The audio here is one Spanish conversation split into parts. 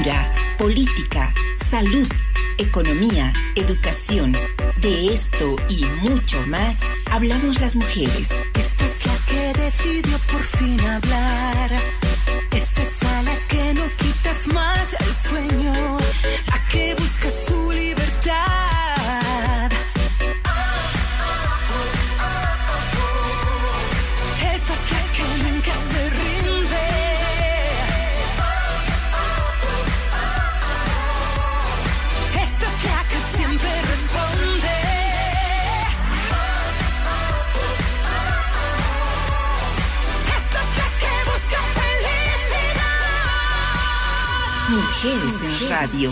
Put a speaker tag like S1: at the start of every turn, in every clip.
S1: cultura, política, salud, economía, educación. De esto y mucho más hablamos las mujeres.
S2: Esta es la que decidió por fin hablar. Esta es a la que no quitas más el sueño, a que busca su libertad. Esta es la que nunca se rinde. Esta es la que siempre responde. Esta es la que busca felicidad.
S1: Mujeres en Radio.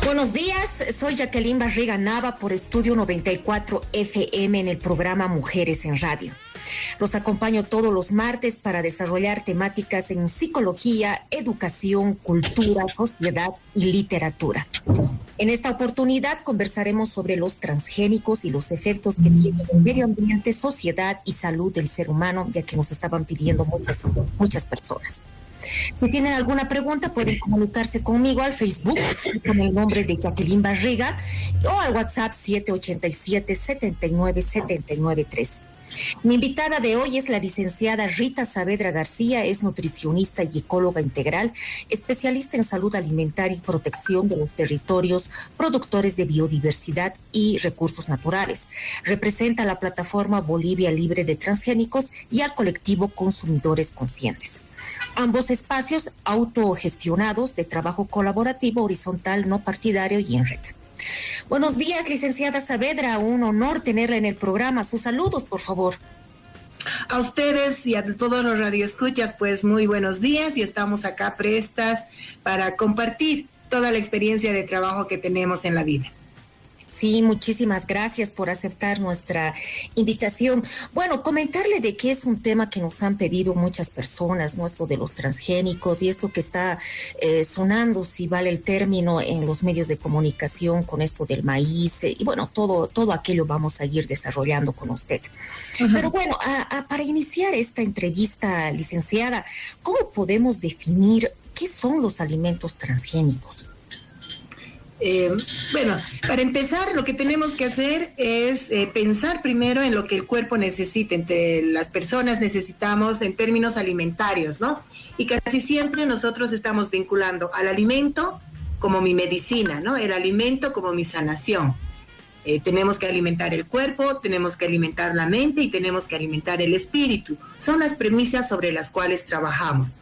S3: Buenos días, soy Jacqueline Barriga Nava por Estudio 94 FM en el programa Mujeres en Radio. Los acompaño todos los martes para desarrollar temáticas en psicología, educación, cultura, sociedad y literatura. En esta oportunidad conversaremos sobre los transgénicos y los efectos que tienen en el medio ambiente, sociedad y salud del ser humano, ya que nos estaban pidiendo muchas personas. Si tienen alguna pregunta, pueden comunicarse conmigo al Facebook con el nombre de Jacqueline Barriga o al WhatsApp 787-79-79-3. Mi invitada de hoy es la licenciada Rita Saavedra García, es nutricionista y ecóloga integral, especialista en salud alimentaria y protección de los territorios productores de biodiversidad y recursos naturales. Representa a la plataforma Bolivia Libre de Transgénicos y al colectivo Consumidores Conscientes. Ambos espacios autogestionados de trabajo colaborativo, horizontal, no partidario y en red. Buenos días, licenciada Saavedra, un honor tenerla en el programa. Sus saludos, por favor.
S4: A ustedes y a todos los radioescuchas, pues muy buenos días y estamos acá prestas para compartir toda la experiencia de trabajo que tenemos en la vida.
S3: Sí, muchísimas gracias por aceptar nuestra invitación. Bueno, comentarle de que es un tema que nos han pedido muchas personas, ¿no? Esto de los transgénicos y esto que está sonando, si vale el término, en los medios de comunicación con esto del maíz y bueno, todo aquello vamos a ir desarrollando con usted. Uh-huh. Pero bueno, para iniciar esta entrevista, licenciada, ¿cómo podemos definir qué son los alimentos transgénicos?
S4: Bueno, para empezar, lo que tenemos que hacer es pensar primero en lo que el cuerpo necesita. Entre las personas necesitamos en términos alimentarios, ¿no? Y casi siempre nosotros estamos vinculando al alimento como mi medicina, ¿no? El alimento como mi sanación. Tenemos que alimentar el cuerpo, tenemos que alimentar la mente y tenemos que alimentar el espíritu. Son las premisas sobre las cuales trabajamos.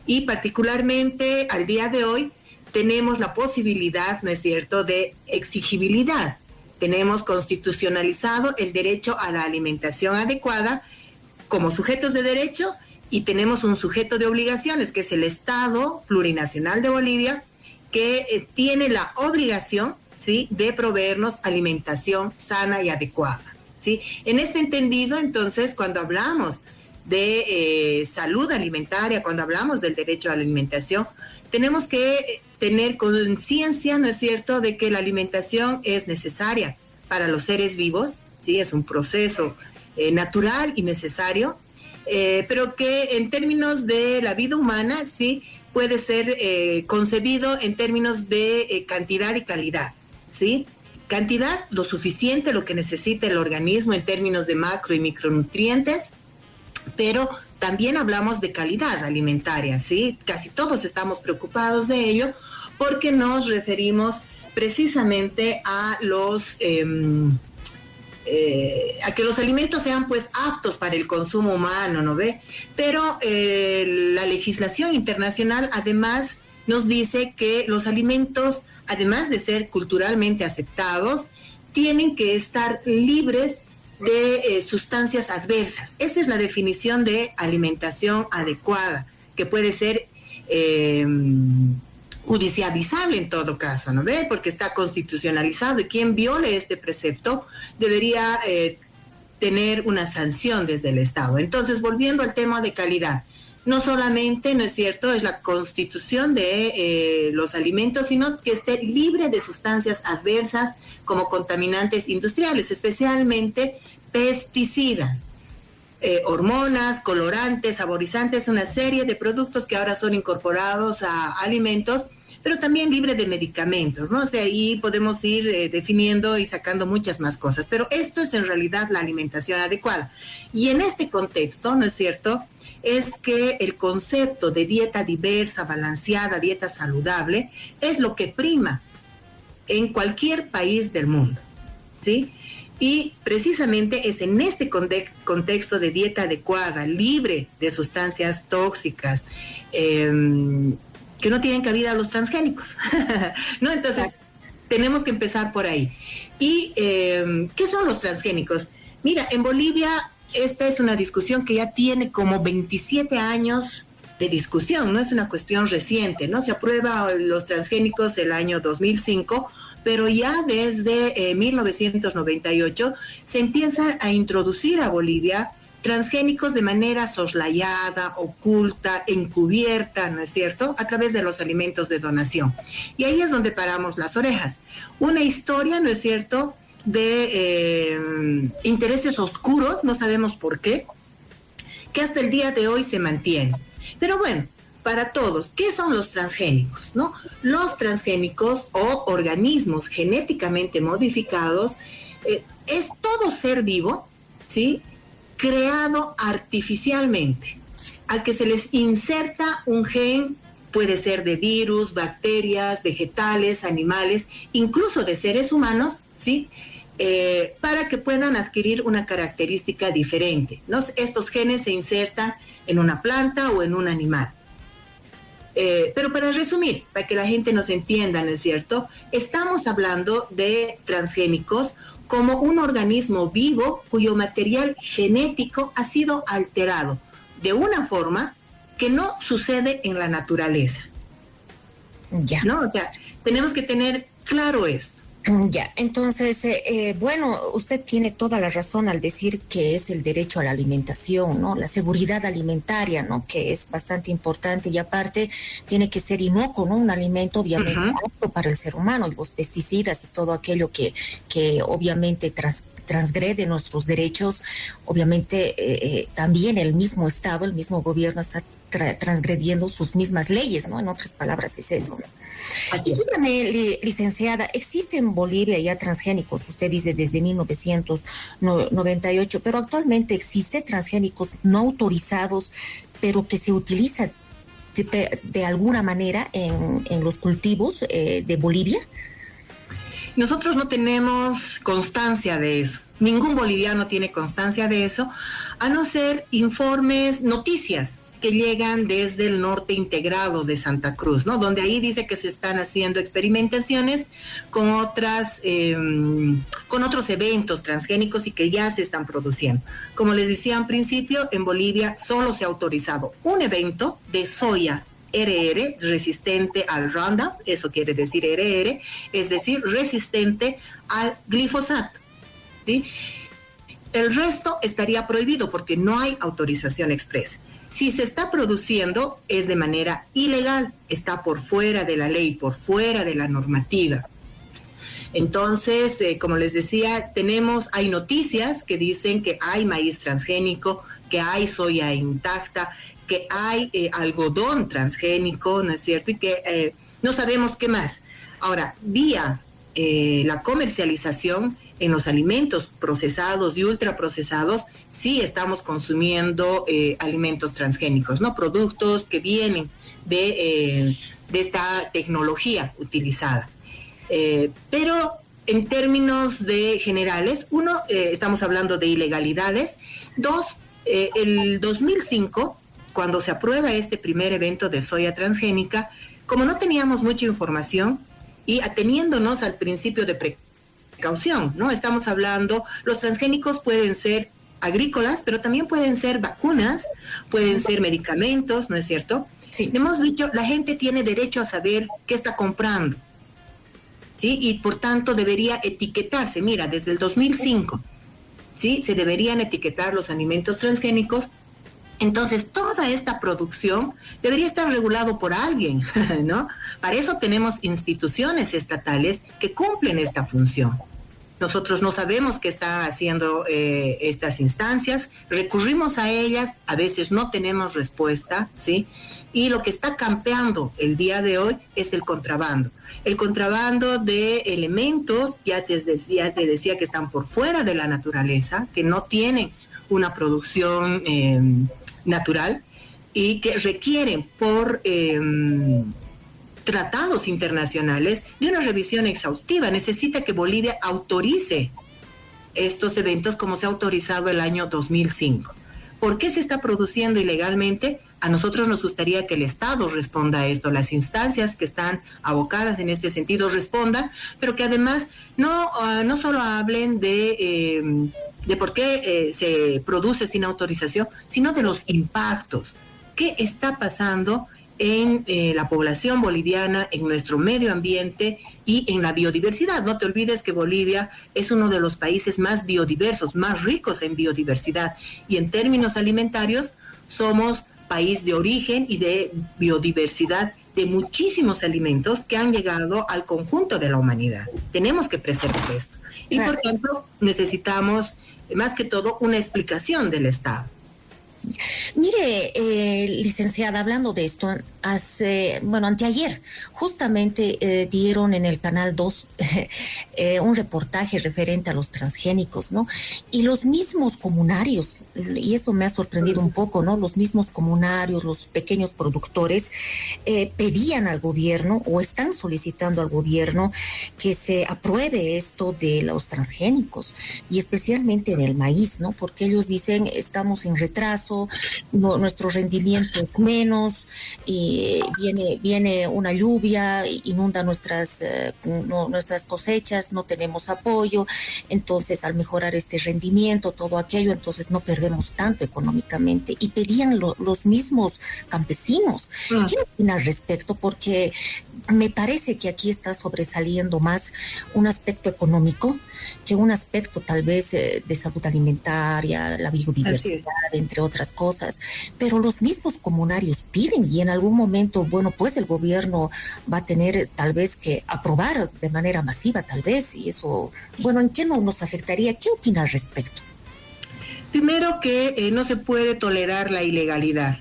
S4: Y particularmente al día de hoy, tenemos la posibilidad, ¿no es cierto?, de exigibilidad. Tenemos constitucionalizado el derecho a la alimentación adecuada como sujetos de derecho y tenemos un sujeto de obligaciones, que es el Estado Plurinacional de Bolivia, que tiene la obligación, ¿sí?, de proveernos alimentación sana y adecuada, ¿sí? En este entendido, entonces, cuando hablamos de salud alimentaria, cuando hablamos del derecho a la alimentación, tenemos que tener conciencia, ¿no es cierto?, de que la alimentación es necesaria para los seres vivos, ¿sí? Es un proceso natural y necesario, pero que en términos de la vida humana, sí, puede ser concebido en términos de cantidad y calidad, ¿sí? Cantidad, lo suficiente, lo que necesita el organismo en términos de macro y micronutrientes, pero también hablamos de calidad alimentaria, ¿sí? Casi todos estamos preocupados de ello porque nos referimos precisamente a a que los alimentos sean pues aptos para el consumo humano, ¿no ve? Pero la legislación internacional además nos dice que los alimentos, además de ser culturalmente aceptados, tienen que estar libres de sustancias adversas. Esa es la definición de alimentación adecuada, que puede ser judicializable en todo caso, ¿no ve? Porque está constitucionalizado y quien viole este precepto debería tener una sanción desde el Estado. Entonces, volviendo al tema de calidad, no solamente, ¿no es cierto?, es la constitución de los alimentos, sino que esté libre de sustancias adversas como contaminantes industriales, especialmente pesticidas. hormonas, colorantes, saborizantes, una serie de productos que ahora son incorporados a alimentos, pero también libre de medicamentos, ¿no? O sea, ahí podemos ir definiendo y sacando muchas más cosas, pero esto es en realidad la alimentación adecuada. Y en este contexto, ¿no es cierto?, es que el concepto de dieta diversa, balanceada, dieta saludable, es lo que prima en cualquier país del mundo, ¿sí? Y precisamente es en este contexto de dieta adecuada, libre de sustancias tóxicas, que no tienen cabida a los transgénicos, ¿no? Entonces, tenemos que empezar por ahí. ¿Y qué son los transgénicos? Mira, en Bolivia esta es una discusión que ya tiene como 27 años de discusión, no es una cuestión reciente, ¿no? Se aprueba los transgénicos el año 2005, pero ya desde 1998 se empieza a introducir a Bolivia transgénicos de manera soslayada, oculta, encubierta, ¿no es cierto?, a través de los alimentos de donación. Y ahí es donde paramos las orejas. Una historia, ¿no es cierto?, de intereses oscuros, no sabemos por qué, que hasta el día de hoy se mantiene. Pero bueno, para todos, ¿qué son los transgénicos, no? Los transgénicos o organismos genéticamente modificados es todo ser vivo, ¿sí?, creado artificialmente, al que se les inserta un gen, puede ser de virus, bacterias, vegetales, animales, incluso de seres humanos, ¿sí?, para que puedan adquirir una característica diferente, ¿no? Estos genes se insertan en una planta o en un animal. Pero para resumir, para que la gente nos entienda, ¿no es cierto?, estamos hablando de transgénicos como un organismo vivo cuyo material genético ha sido alterado de una forma que no sucede en la naturaleza.
S3: Ya.
S4: ¿No? O sea, tenemos que tener claro esto.
S3: Ya, entonces, bueno, usted tiene toda la razón al decir que es el derecho a la alimentación, ¿no? La seguridad alimentaria, ¿no? Que es bastante importante y aparte tiene que ser inocuo, ¿no? Un alimento obviamente apto para el ser humano, y los pesticidas y todo aquello que obviamente transgrede nuestros derechos, obviamente también el mismo Estado, el mismo gobierno está transgrediendo sus mismas leyes, ¿no? En otras palabras es eso, ¿no? Y dígame, licenciada, ¿existe en Bolivia ya transgénicos? Usted dice desde 1998, pero actualmente existe transgénicos no autorizados, pero que se utilizan de alguna manera en los cultivos de Bolivia.
S4: Nosotros no tenemos constancia de eso. Ningún boliviano tiene constancia de eso, a no ser informes, noticias que llegan desde el norte integrado de Santa Cruz, ¿no? Donde ahí dice que se están haciendo experimentaciones con otros eventos transgénicos y que ya se están produciendo. Como les decía en principio, en Bolivia solo se ha autorizado un evento de soya RR, resistente al Roundup, eso quiere decir RR, es decir, resistente al glifosato, ¿sí? El resto estaría prohibido porque no hay autorización expresa. Si se está produciendo es de manera ilegal, está por fuera de la ley, por fuera de la normativa. Entonces, como les decía, hay noticias que dicen que hay maíz transgénico, que hay soya intacta, que hay algodón transgénico, ¿no es cierto? Y que no sabemos qué más. Ahora, vía la comercialización en los alimentos procesados y ultraprocesados, sí estamos consumiendo alimentos transgénicos, ¿no? Productos que vienen de esta tecnología utilizada. Pero en términos generales, uno, estamos hablando de ilegalidades. Dos, el 2005, cuando se aprueba este primer evento de soya transgénica, como no teníamos mucha información y ateniéndonos al principio de precaución, ¿no? Estamos hablando, los transgénicos pueden ser agrícolas, pero también pueden ser vacunas, pueden ser medicamentos, ¿no es cierto? Sí. Hemos dicho, la gente tiene derecho a saber qué está comprando, ¿sí? Y por tanto debería etiquetarse. Mira, desde el 2005, ¿sí? Se deberían etiquetar los alimentos transgénicos. Entonces, toda esta producción debería estar regulado por alguien, ¿no? Para eso tenemos instituciones estatales que cumplen esta función. Nosotros no sabemos qué están haciendo estas instancias, recurrimos a ellas, a veces no tenemos respuesta, ¿sí? Y lo que está campeando el día de hoy es el contrabando. El contrabando de elementos, ya te decía que están por fuera de la naturaleza, que no tienen una producción natural y que requieren por tratados internacionales de una revisión exhaustiva. Necesita que Bolivia autorice estos eventos como se ha autorizado el año 2005. ¿Por qué se está produciendo ilegalmente? A nosotros nos gustaría que el Estado responda a esto, las instancias que están abocadas en este sentido respondan, pero que además no solo hablen de por qué se produce sin autorización, sino de los impactos. ¿Qué está pasando en la población boliviana, en nuestro medio ambiente y en la biodiversidad? No te olvides que Bolivia es uno de los países más biodiversos, más ricos en biodiversidad, y en términos alimentarios somos país de origen y de biodiversidad de muchísimos alimentos que han llegado al conjunto de la humanidad. Tenemos que preservar esto. Y por tanto necesitamos, más que todo, una explicación del Estado.
S3: Mire, licenciada, hablando de esto, anteayer justamente dieron en el Canal 2 un reportaje referente a los transgénicos, ¿no? Y los mismos comunarios, y eso me ha sorprendido un poco, ¿no? Los mismos comunarios, los pequeños productores, pedían al gobierno o están solicitando al gobierno que se apruebe esto de los transgénicos y especialmente del maíz, ¿no? Porque ellos dicen, estamos en retraso, nuestro rendimiento es menos, y viene una lluvia, inunda nuestras cosechas, no tenemos apoyo, entonces al mejorar este rendimiento, todo aquello, entonces no perdemos tanto económicamente. Y pedían los mismos campesinos. ¿Qué opina al respecto? Porque me parece que aquí está sobresaliendo más un aspecto económico que un aspecto tal vez de salud alimentaria, la biodiversidad, entre otras cosas. Pero los mismos comunarios piden, y en algún momento, bueno, pues el gobierno va a tener tal vez que aprobar de manera masiva, tal vez, y eso, bueno, ¿en qué no nos afectaría? ¿Qué opina al respecto?
S4: Primero que no se puede tolerar la ilegalidad,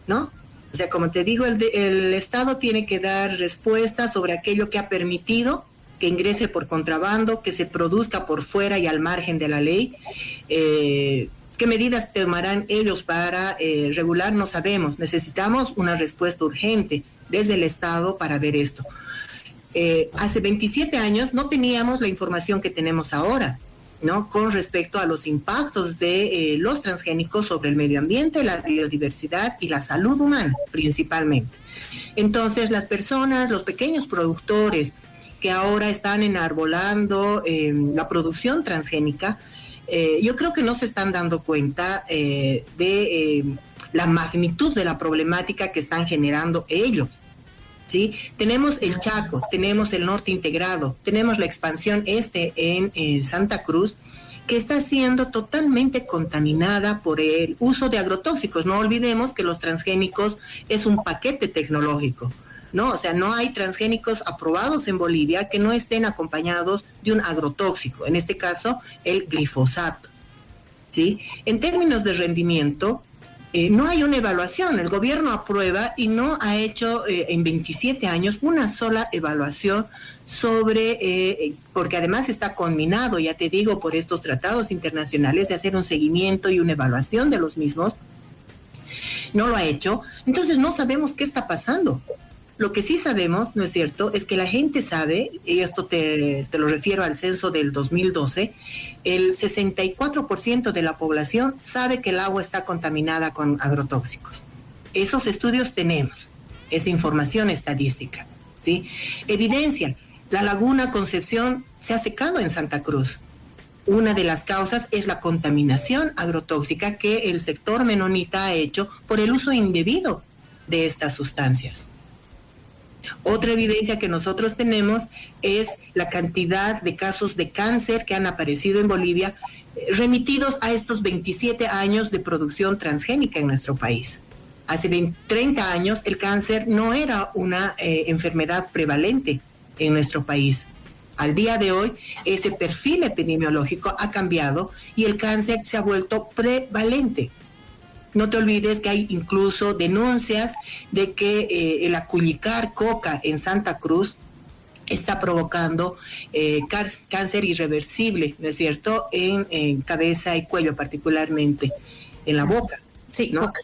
S4: ¿no? O sea, como te digo, el Estado tiene que dar respuesta sobre aquello que ha permitido que ingrese por contrabando, que se produzca por fuera y al margen de la ley. ¿Qué medidas tomarán ellos para regular? No sabemos. Necesitamos una respuesta urgente desde el Estado para ver esto. Hace 27 años no teníamos la información que tenemos ahora, ¿no? Con respecto a los impactos de los transgénicos sobre el medio ambiente, la biodiversidad y la salud humana, principalmente. Entonces, las personas, los pequeños productores que ahora están enarbolando la producción transgénica, yo creo que no se están dando cuenta de la magnitud de la problemática que están generando ellos, ¿sí? Tenemos el Chaco, tenemos el norte integrado, tenemos la expansión en Santa Cruz, que está siendo totalmente contaminada por el uso de agrotóxicos. No olvidemos que los transgénicos es un paquete tecnológico, ¿no? O sea, no hay transgénicos aprobados en Bolivia que no estén acompañados de un agrotóxico, en este caso el glifosato, ¿sí? En términos de rendimiento, no hay una evaluación. El gobierno aprueba y no ha hecho en 27 años una sola evaluación sobre, porque además está conminado, ya te digo, por estos tratados internacionales de hacer un seguimiento y una evaluación de los mismos. No lo ha hecho, entonces no sabemos qué está pasando. Lo que sí sabemos, ¿no es cierto?, es que la gente sabe, y esto te lo refiero al censo del 2012, el 64% de la población sabe que el agua está contaminada con agrotóxicos. Esos estudios tenemos, esa información estadística, ¿sí? Evidencia, la laguna Concepción se ha secado en Santa Cruz. Una de las causas es la contaminación agrotóxica que el sector menonita ha hecho por el uso indebido de estas sustancias. Otra evidencia que nosotros tenemos es la cantidad de casos de cáncer que han aparecido en Bolivia remitidos a estos 27 años de producción transgénica en nuestro país. Hace 30 años el cáncer no era una enfermedad prevalente en nuestro país. Al día de hoy, ese perfil epidemiológico ha cambiado y el cáncer se ha vuelto prevalente. No te olvides que hay incluso denuncias de que el aculicar coca en Santa Cruz está provocando cáncer irreversible, ¿no es cierto?, en cabeza y cuello, particularmente en la boca.
S3: Sí,
S4: ¿no?
S3: boca.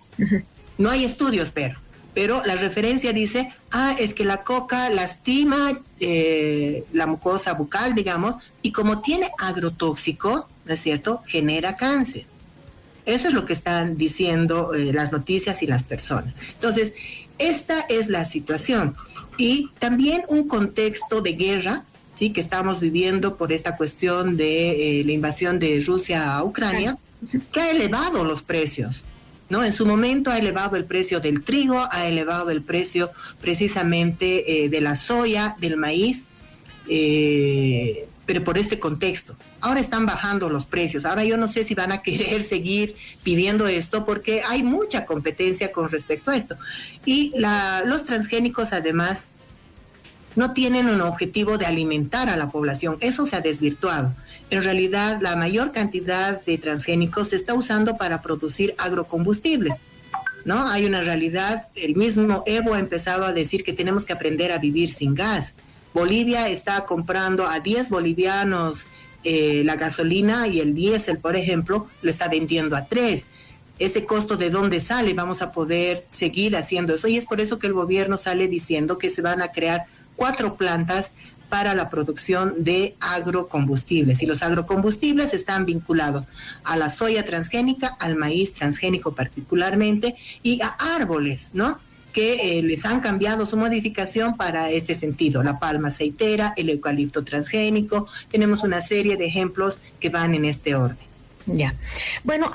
S4: No hay estudios, pero la referencia dice, es que la coca lastima la mucosa bucal, digamos, y como tiene agrotóxico, ¿no es cierto?, genera cáncer. Eso es lo que están diciendo las noticias y las personas. Entonces, esta es la situación. Y también un contexto de guerra, ¿sí?, que estamos viviendo por esta cuestión de la invasión de Rusia a Ucrania, que ha elevado los precios, ¿no? En su momento ha elevado el precio del trigo, ha elevado el precio precisamente de la soya, del maíz, pero por este contexto. Ahora están bajando los precios. Ahora yo no sé si van a querer seguir pidiendo esto porque hay mucha competencia con respecto a esto. Y los transgénicos además no tienen un objetivo de alimentar a la población. Eso se ha desvirtuado. En realidad la mayor cantidad de transgénicos se está usando para producir agrocombustibles, ¿no? Hay una realidad. El mismo Evo ha empezado a decir que tenemos que aprender a vivir sin gas. Bolivia está comprando a 10 bolivianos la gasolina y el diésel, por ejemplo, lo está vendiendo a 3. Ese costo, ¿de dónde sale? Vamos a poder seguir haciendo eso. Y es por eso que el gobierno sale diciendo que se van a crear 4 plantas para la producción de agrocombustibles. Y los agrocombustibles están vinculados a la soya transgénica, al maíz transgénico particularmente, y a árboles, ¿no?, que les han cambiado su modificación para este sentido. La palma aceitera, el eucalipto transgénico, tenemos una serie de ejemplos que van en este orden.
S3: Ya. Bueno,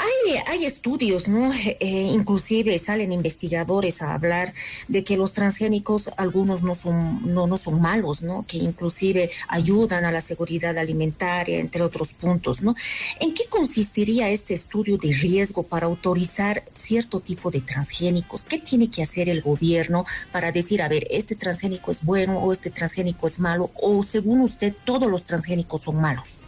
S3: hay estudios, ¿no? Inclusive salen investigadores a hablar de que los transgénicos, algunos no son malos, ¿no? Que inclusive ayudan a la seguridad alimentaria, entre otros puntos, ¿no? ¿En qué consistiría este estudio de riesgo para autorizar cierto tipo de transgénicos? ¿Qué tiene que hacer el gobierno para decir, a ver, este transgénico es bueno o este transgénico es malo, o según usted todos los transgénicos son malos?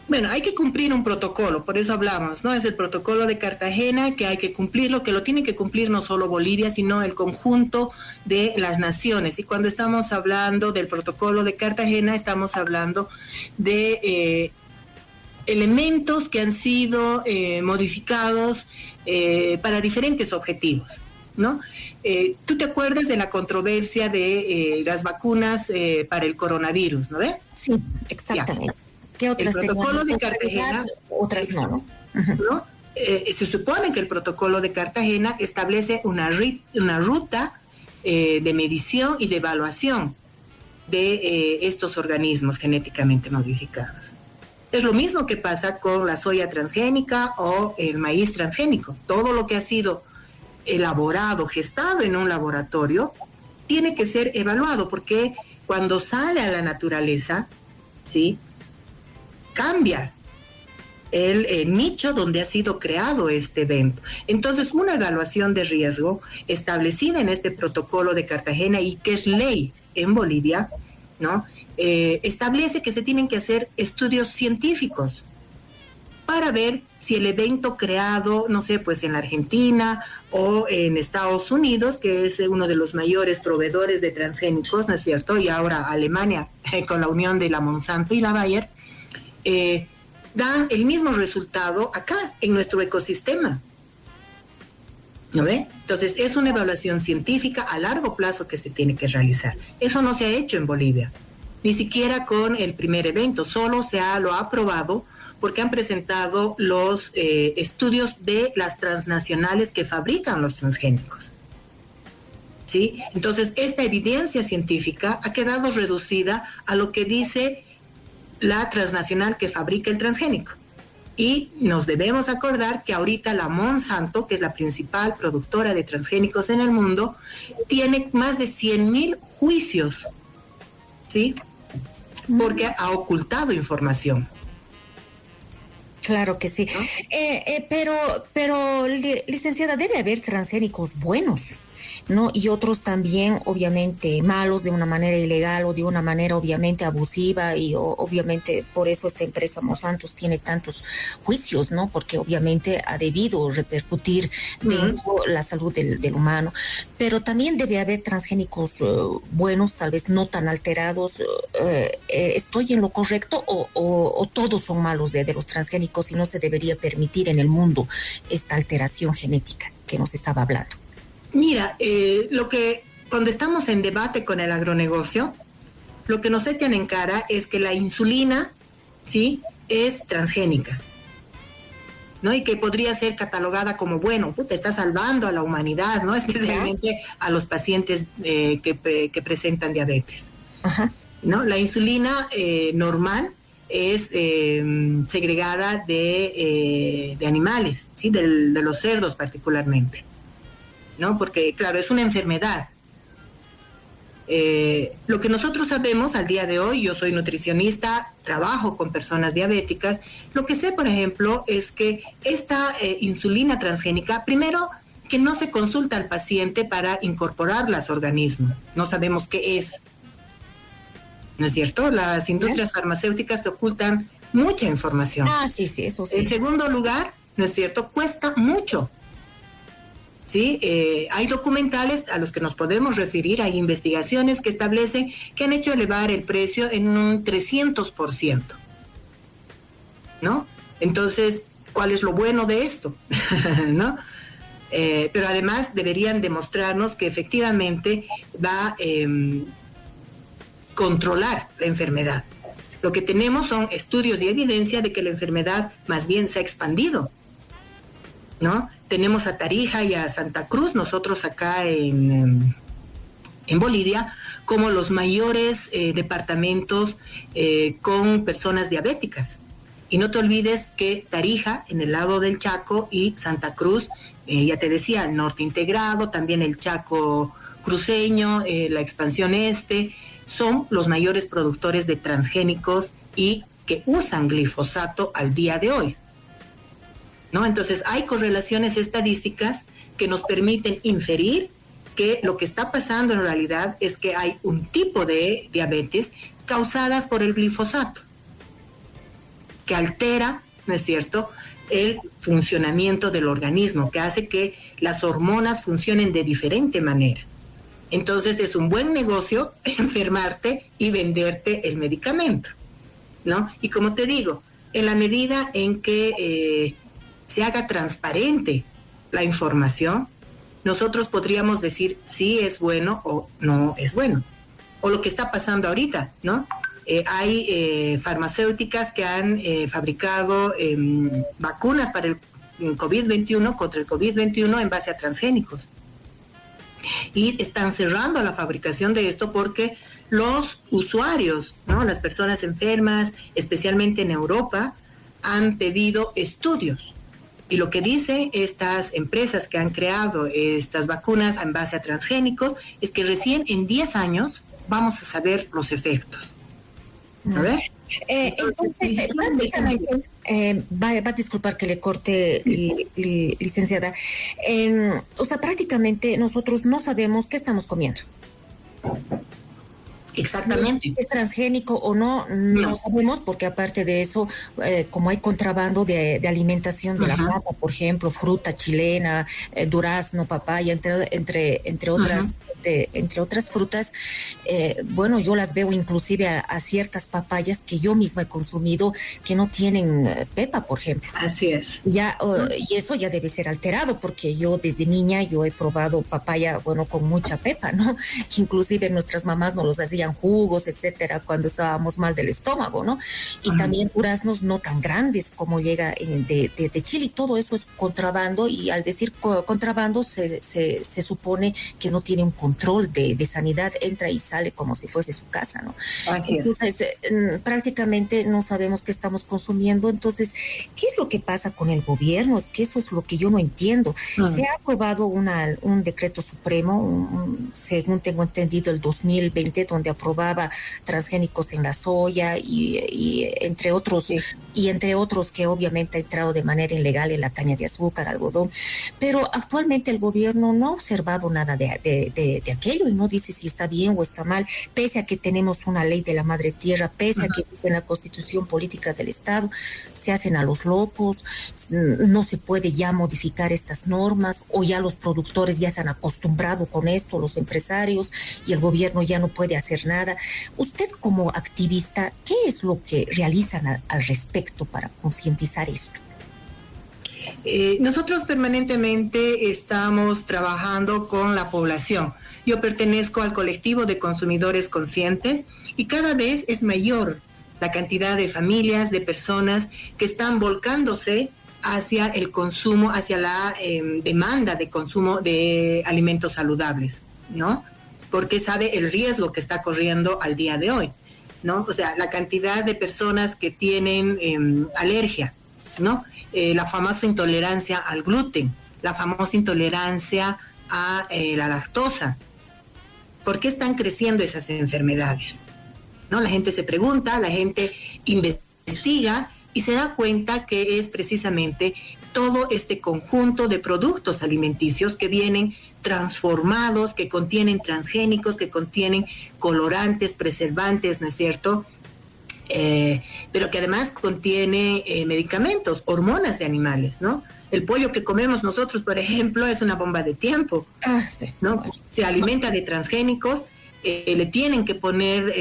S4: Bueno, hay que cumplir un protocolo, por eso hablamos, ¿no? Es el protocolo de Cartagena, que hay que cumplirlo, que lo tiene que cumplir no solo Bolivia, sino el conjunto de las naciones. Y cuando estamos hablando del protocolo de Cartagena, estamos hablando de elementos que han sido modificados para diferentes objetivos, ¿no? ¿Tú te acuerdas de la controversia de las vacunas para el coronavirus, no ves?
S3: Sí, exactamente. Ya. ¿Qué otras
S4: el protocolo de Cartagena,
S3: otras no?
S4: ¿no? Se supone que el protocolo de Cartagena establece una ruta de medición y de evaluación de estos organismos genéticamente modificados. Es lo mismo que pasa con la soya transgénica o el maíz transgénico. Todo lo que ha sido elaborado, gestado en un laboratorio, tiene que ser evaluado, porque cuando sale a la naturaleza, ¿sí?, cambia el nicho donde ha sido creado este evento. Entonces, una evaluación de riesgo establecida en este protocolo de Cartagena y que es ley en Bolivia, ¿no?, establece que se tienen que hacer estudios científicos para ver si el evento creado, no sé, pues en la Argentina o en Estados Unidos, que es uno de los mayores proveedores de transgénicos, ¿no es cierto?, y ahora Alemania con la unión de la Monsanto y la Bayer, dan el mismo resultado acá, en nuestro ecosistema. ¿No ve? Entonces, es una evaluación científica a largo plazo que se tiene que realizar. Eso no se ha hecho en Bolivia, ni siquiera con el primer evento, solo lo ha aprobado porque han presentado los estudios de las transnacionales que fabrican los transgénicos, ¿sí? Entonces, esta evidencia científica ha quedado reducida a lo que dice la transnacional que fabrica el transgénico. Y nos debemos acordar que ahorita la Monsanto, que es la principal productora de transgénicos en el mundo, tiene más de 100,000 juicios, ¿sí? Porque ha ocultado información.
S3: Claro que sí. ¿No? Pero, licenciada, debe haber transgénicos buenos. ¿no? Y otros también, obviamente, malos de una manera ilegal o de una manera, obviamente, abusiva, y obviamente por eso esta empresa Monsanto tiene tantos juicios, ¿no? Porque obviamente ha debido repercutir dentro la salud del humano. Pero también debe haber transgénicos buenos, tal vez no tan alterados. ¿Estoy en lo correcto o todos son malos de los transgénicos y no se debería permitir en el mundo esta alteración genética que nos estaba hablando?
S4: Mira, cuando estamos en debate con el agronegocio, lo que nos echan en cara es que la insulina, ¿sí?, es transgénica, ¿no? Y que podría ser catalogada como, bueno, está salvando a la humanidad, ¿no? Especialmente a los pacientes que presentan diabetes. Ajá. ¿No? La insulina normal es segregada de animales, ¿sí? De los cerdos particularmente, ¿no? Porque, claro, es una enfermedad. Lo que nosotros sabemos al día de hoy, yo soy nutricionista, trabajo con personas diabéticas, lo que sé, por ejemplo, es que esta insulina transgénica, primero, que no se consulta al paciente para incorporarla a su organismo, no sabemos qué es, ¿no es cierto? Las industrias farmacéuticas te ocultan mucha información.
S3: Sí, eso sí.
S4: En segundo lugar, ¿no es cierto?, cuesta mucho. ¿Sí? Hay documentales a los que nos podemos referir, hay investigaciones que establecen que han hecho elevar el precio en un 300%, ¿no? Entonces, ¿cuál es lo bueno de esto? ¿No? Pero además deberían demostrarnos que efectivamente va a controlar la enfermedad. Lo que tenemos son estudios y evidencia de que la enfermedad más bien se ha expandido, ¿no? Tenemos a Tarija y a Santa Cruz, nosotros acá en Bolivia, como los mayores departamentos con personas diabéticas. Y no te olvides que Tarija, en el lado del Chaco, y Santa Cruz, ya te decía, el norte integrado, también el Chaco cruceño, la expansión este, son los mayores productores de transgénicos y que usan glifosato al día de hoy, ¿no? Entonces hay correlaciones estadísticas que nos permiten inferir que lo que está pasando en realidad es que hay un tipo de diabetes causadas por el glifosato, que altera, ¿no es cierto?, el funcionamiento del organismo, que hace que las hormonas funcionen de diferente manera. Entonces es un buen negocio enfermarte y venderte el medicamento, ¿no? Y como te digo, en la medida en que se haga transparente la información, nosotros podríamos decir si es bueno o no es bueno. O lo que está pasando ahorita, ¿no? Hay farmacéuticas que han fabricado vacunas para el COVID-21, contra el COVID-21 en base a transgénicos. Y están cerrando la fabricación de esto porque los usuarios, ¿no?, las personas enfermas, especialmente en Europa, han pedido estudios. Y lo que dicen estas empresas que han creado estas vacunas en base a transgénicos es que recién en 10 años vamos a saber los efectos. ¿A ver?
S3: Entonces, prácticamente, va a disculpar que le corte, licenciada. O sea, prácticamente nosotros no sabemos qué estamos comiendo.
S4: Exactamente.
S3: ¿Es transgénico o no? No sabemos, porque aparte de eso, como hay contrabando de alimentación de la papa, por ejemplo, fruta chilena, durazno, papaya, entre otras frutas, bueno, yo las veo inclusive a ciertas papayas que yo misma he consumido que no tienen pepa, por ejemplo.
S4: Así es.
S3: Y eso ya debe ser alterado, porque yo desde niña yo he probado papaya, bueno, con mucha pepa, ¿no? Que inclusive nuestras mamás nos los hacían jugos, etcétera, cuando estábamos mal del estómago, ¿no? Y también duraznos no tan grandes como llega de Chile, y todo eso es contrabando, y al decir contrabando se supone que no tiene un control de sanidad, entra y sale como si fuese su casa, ¿no?
S4: Así
S3: entonces, prácticamente no sabemos qué estamos consumiendo. Entonces, ¿qué es lo que pasa con el gobierno? Es que eso es lo que yo no entiendo. Se ha aprobado un decreto supremo, según tengo entendido, el 2020, donde aprobaba transgénicos en la soya y entre otros,
S4: sí.
S3: Y entre otros que obviamente ha entrado de manera ilegal en la caña de azúcar, algodón. Pero actualmente el gobierno no ha observado nada de aquello y no dice si está bien o está mal, pese a que tenemos una ley de la madre tierra, pese a que dice en la Constitución Política del Estado, se hacen a los locos, no se puede ya modificar estas normas, o ya los productores ya se han acostumbrado con esto, los empresarios, y el gobierno ya no puede hacer nada. Usted como activista, ¿qué es lo que realizan al respecto para concientizar esto?
S4: Nosotros permanentemente estamos trabajando con la población. Yo pertenezco al colectivo de consumidores conscientes y cada vez es mayor la cantidad de familias, de personas que están volcándose hacia el consumo, hacia la demanda de consumo de alimentos saludables, ¿no? Porque sabe el riesgo que está corriendo al día de hoy, ¿no? O sea, la cantidad de personas que tienen alergia, ¿no? La famosa intolerancia al gluten, la famosa intolerancia a la lactosa. ¿Por qué están creciendo esas enfermedades? ¿No? La gente se pregunta, la gente investiga y se da cuenta que es precisamente todo este conjunto de productos alimenticios que vienen transformados, que contienen transgénicos, que contienen colorantes, preservantes, ¿no es cierto? Pero que además contiene medicamentos, hormonas de animales, ¿no? El pollo que comemos nosotros, por ejemplo, es una bomba de tiempo,
S3: Sí.
S4: ¿no? Se alimenta de transgénicos, le tienen que poner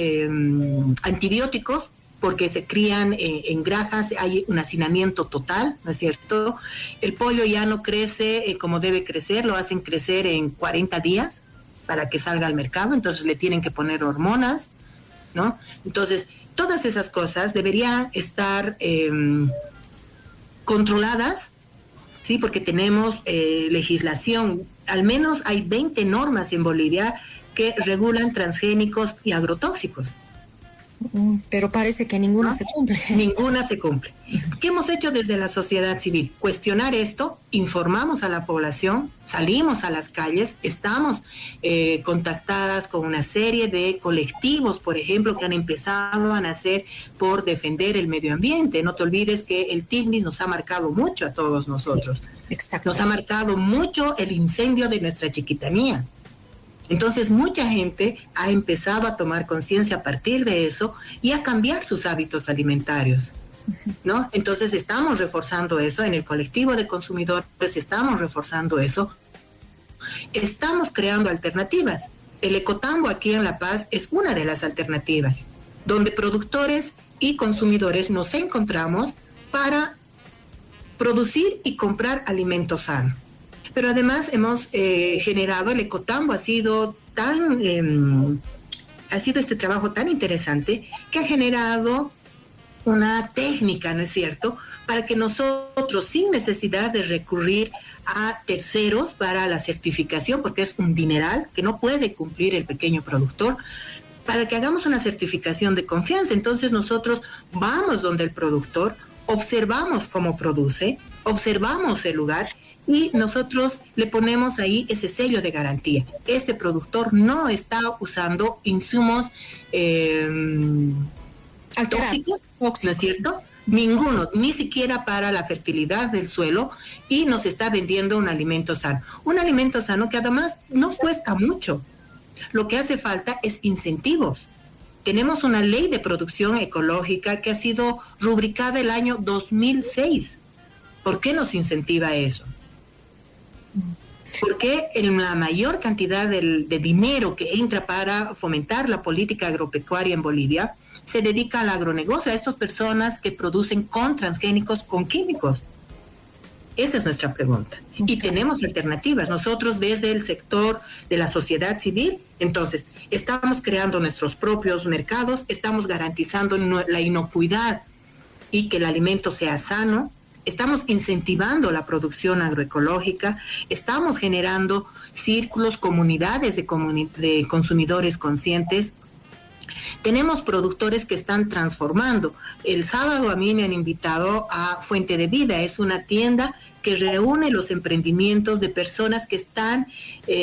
S4: antibióticos porque se crían en granjas, hay un hacinamiento total, ¿no es cierto? El pollo ya no crece como debe crecer, lo hacen crecer en 40 días para que salga al mercado, entonces le tienen que poner hormonas, ¿no? Entonces, todas esas cosas deberían estar controladas, ¿sí? Porque tenemos legislación, al menos hay 20 normas en Bolivia que regulan transgénicos y agrotóxicos.
S3: Pero parece que ninguna
S4: ¿no?
S3: se cumple.
S4: Ninguna se cumple. ¿Qué hemos hecho desde la sociedad civil? Cuestionar esto, informamos a la población, salimos a las calles, estamos contactadas con una serie de colectivos, por ejemplo, que han empezado a nacer por defender el medio ambiente. No te olvides que el TICNIS nos ha marcado mucho a todos nosotros.
S3: Sí, exacto.
S4: Nos ha marcado mucho el incendio de nuestra Chiquitanía. Entonces mucha gente ha empezado a tomar conciencia a partir de eso y a cambiar sus hábitos alimentarios, ¿no? Entonces estamos reforzando eso en el colectivo de consumidores, estamos reforzando eso, estamos creando alternativas. El Ecotambo aquí en La Paz es una de las alternativas, donde productores y consumidores nos encontramos para producir y comprar alimentos sanos. Pero además hemos generado, el Ecotambo ha sido este trabajo tan interesante que ha generado una técnica, ¿no es cierto?, para que nosotros, sin necesidad de recurrir a terceros para la certificación, porque es un dineral que no puede cumplir el pequeño productor, para que hagamos una certificación de confianza. Entonces nosotros vamos donde el productor, observamos cómo produce, observamos el lugar y nosotros le ponemos ahí ese sello de garantía. Este productor no está usando insumos tóxicos, ¿no es cierto? Ninguno, ni siquiera para la fertilidad del suelo, y nos está vendiendo un alimento sano. Un alimento sano que además no cuesta mucho. Lo que hace falta es incentivos. Tenemos una ley de producción ecológica que ha sido rubricada el año 2006. ¿Por qué nos incentiva eso? Porque la mayor cantidad de dinero que entra para fomentar la política agropecuaria en Bolivia se dedica al agronegocio, a estas personas que producen con transgénicos, con químicos. Esa es nuestra pregunta. Y tenemos alternativas. Nosotros desde el sector de la sociedad civil, entonces, estamos creando nuestros propios mercados, estamos garantizando la inocuidad y que el alimento sea sano, estamos incentivando la producción agroecológica, estamos generando círculos, comunidades de consumidores conscientes. Tenemos productores que están transformando. El sábado a mí me han invitado a Fuente de Vida, es una tienda que reúne los emprendimientos de personas que están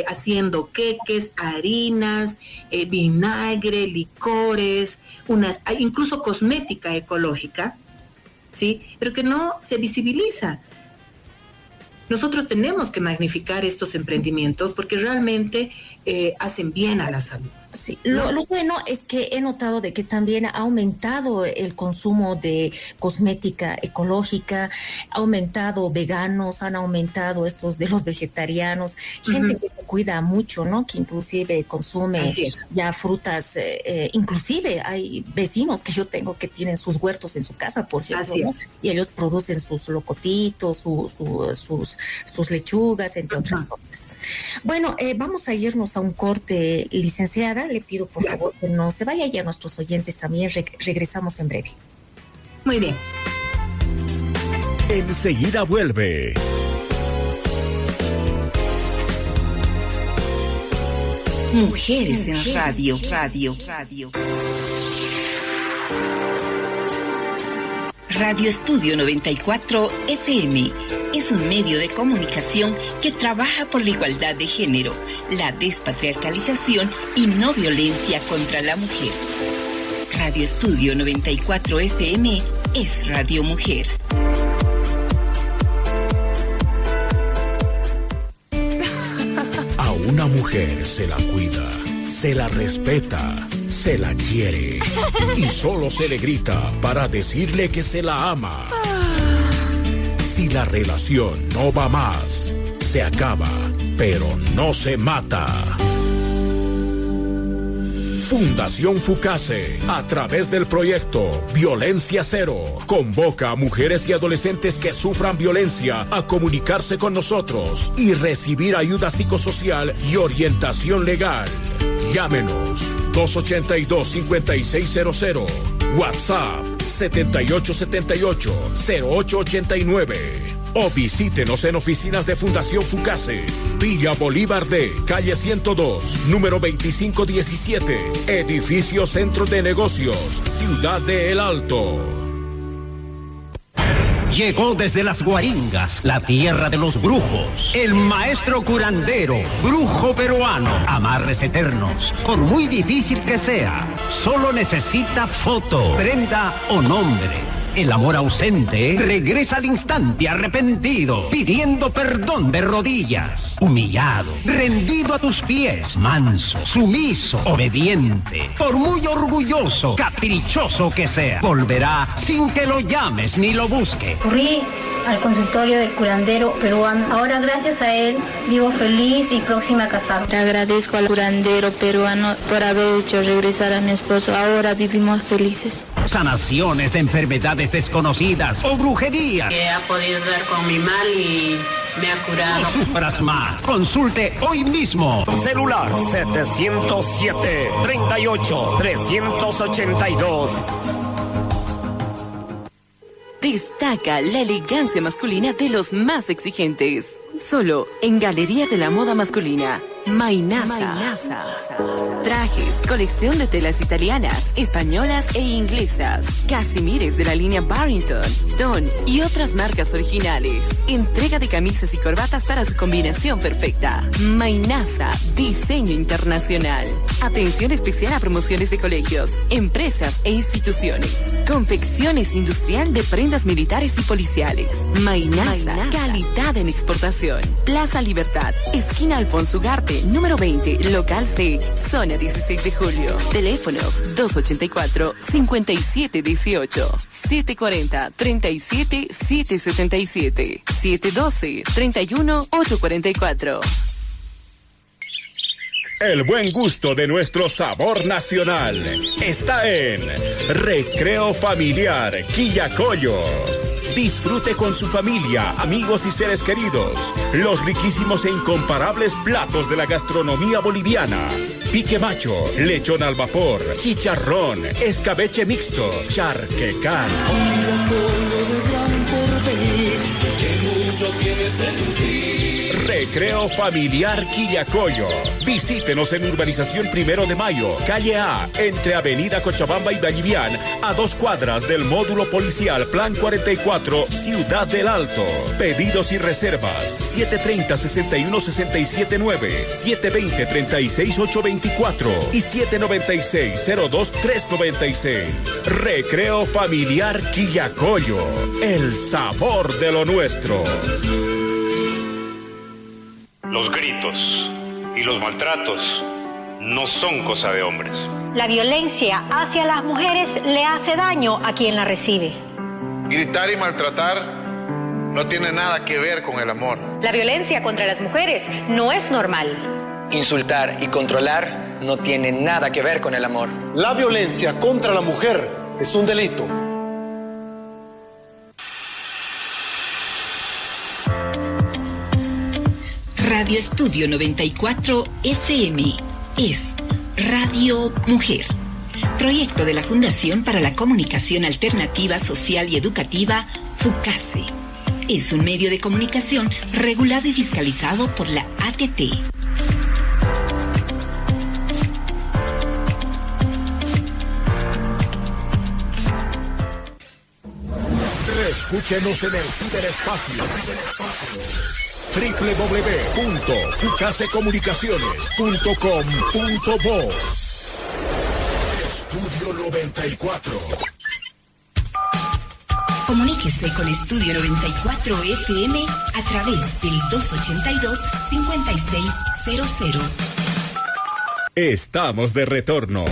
S4: haciendo queques, harinas, vinagre, licores, incluso cosmética ecológica, ¿sí? Pero que no se visibiliza. Nosotros tenemos que magnificar estos emprendimientos porque realmente hacen bien a la salud.
S3: Sí, lo bueno es que he notado de que también ha aumentado el consumo de cosmética ecológica, ha aumentado veganos, han aumentado estos de los vegetarianos, gente que se cuida mucho, ¿no? Que inclusive consume ya frutas, inclusive hay vecinos que yo tengo que tienen sus huertos en su casa, por ejemplo, ¿no? Y ellos producen sus locotitos, sus lechugas, entre otras cosas. Bueno, vamos a irnos a un corte, licenciada. Le pido por favor que no se vaya, ya nuestros oyentes también. Regresamos en breve.
S4: Muy bien.
S5: Enseguida vuelve.
S1: Mujeres en Radio. Radio Estudio 94 FM es un medio de comunicación que trabaja por la igualdad de género, la despatriarcalización y no violencia contra la mujer. Radio Estudio 94 FM es Radio Mujer.
S5: A una mujer se la cuida, se la respeta, se la quiere y solo se le grita para decirle que se la ama. Si la relación no va más, se acaba, pero no se mata. Fundación FUCASE, a través del proyecto Violencia Cero, convoca a mujeres y adolescentes que sufran violencia a comunicarse con nosotros y recibir ayuda psicosocial y orientación legal. Llámenos 282-5600, WhatsApp 7878-0889 o visítenos en oficinas de Fundación FUCASE, Villa Bolívar D, calle 102, número 2517, edificio Centro de Negocios, Ciudad de El Alto.
S6: Llegó desde las Guaringas, la tierra de los brujos, el maestro curandero, brujo peruano, amarres eternos, por muy difícil que sea, solo necesita foto, prenda o nombre. El amor ausente regresa al instante arrepentido, pidiendo perdón de rodillas, humillado, rendido a tus pies, manso, sumiso, obediente. Por muy orgulloso, caprichoso que sea, volverá sin que lo llames ni lo busques.
S7: Corrí al consultorio del curandero peruano. Ahora, gracias a él, vivo feliz y próxima a casar.
S8: Le agradezco al curandero peruano por haber hecho regresar a mi esposo. Ahora vivimos felices.
S6: Sanaciones de enfermedades desconocidas o brujerías.
S9: Que ha podido dar con mi mal y me ha curado.
S6: No sufras más. Consulte hoy mismo.
S10: Celular 707-38-382.
S11: Destaca la elegancia masculina de los más exigentes. Solo en Galería de la Moda Masculina. Mainasa. Trajes, colección de telas italianas, españolas e inglesas. Casimires de la línea Barrington, Don y otras marcas originales. Entrega de camisas y corbatas para su combinación perfecta. Mainasa, diseño internacional. Atención especial a promociones de colegios, empresas e instituciones. Confecciones industrial de prendas militares y policiales. Mainasa, calidad en exportación. Plaza Libertad, esquina Alfonso Ugarte, número 20, local C, zona 16 de julio. Teléfonos 284-5718, 740-37-777, 712-31-844.
S5: El buen gusto de nuestro sabor nacional está en Recreo Familiar Quillacollo. Disfrute con su familia, amigos y seres queridos los riquísimos e incomparables platos de la gastronomía boliviana. Pique macho, lechón al vapor, chicharrón, escabeche mixto, charquecán. Recreo Familiar Quillacollo. Visítenos en Urbanización 1 de Mayo, calle A, entre Avenida Cochabamba y Vallivian, a 2 cuadras del módulo policial Plan 44, Ciudad del Alto. Pedidos y reservas 730-61-679, 720-36824 y 796-02396. Recreo Familiar Quillacollo, el sabor de lo nuestro.
S10: Los gritos y los maltratos no son cosa de hombres.
S12: La violencia hacia las mujeres le hace daño a quien la recibe.
S13: Gritar y maltratar no tiene nada que ver con el amor.
S12: La violencia contra las mujeres no es normal.
S14: Insultar y controlar no tiene nada que ver con el amor.
S15: La violencia contra la mujer es un delito.
S1: Radio Estudio 94 FM es Radio Mujer, proyecto de la Fundación para la Comunicación Alternativa Social y Educativa, FUCASE. Es un medio de comunicación regulado y fiscalizado por la ATT.
S5: Escúchenos en el ciberespacio. www.fucasecomunicaciones.com.bo. Estudio 94.
S1: Comuníquese con Estudio 94 FM a través del 282-5600.
S5: Estamos de retorno.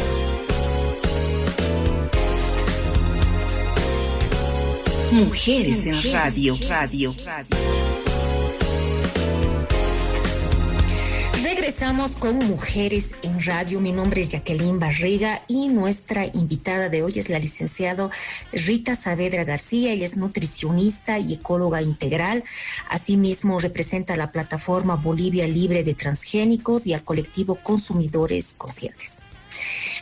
S1: Mujeres en Radio.
S3: Regresamos con Mujeres en Radio. Mi nombre es Jacqueline Barriga y nuestra invitada de hoy es la licenciada Rita Saavedra García. Ella es nutricionista y ecóloga integral. Asimismo, representa a la plataforma Bolivia Libre de Transgénicos y al colectivo Consumidores Conscientes.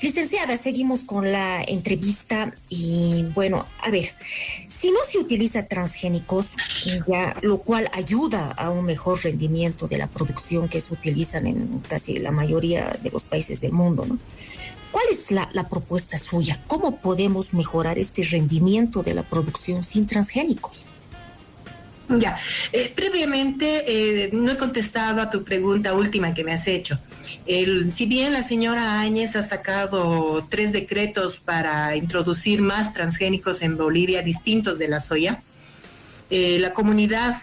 S3: Licenciada, seguimos con la entrevista y bueno, a ver, si no se utiliza transgénicos, ya, lo cual ayuda a un mejor rendimiento de la producción que se utilizan en casi la mayoría de los países del mundo, ¿no? ¿Cuál es la propuesta suya? ¿Cómo podemos mejorar este rendimiento de la producción sin transgénicos?
S4: Ya, previamente no he contestado a tu pregunta última que me has hecho. Si bien la señora Áñez ha sacado 3 decretos para introducir más transgénicos en Bolivia distintos de la soya, la comunidad,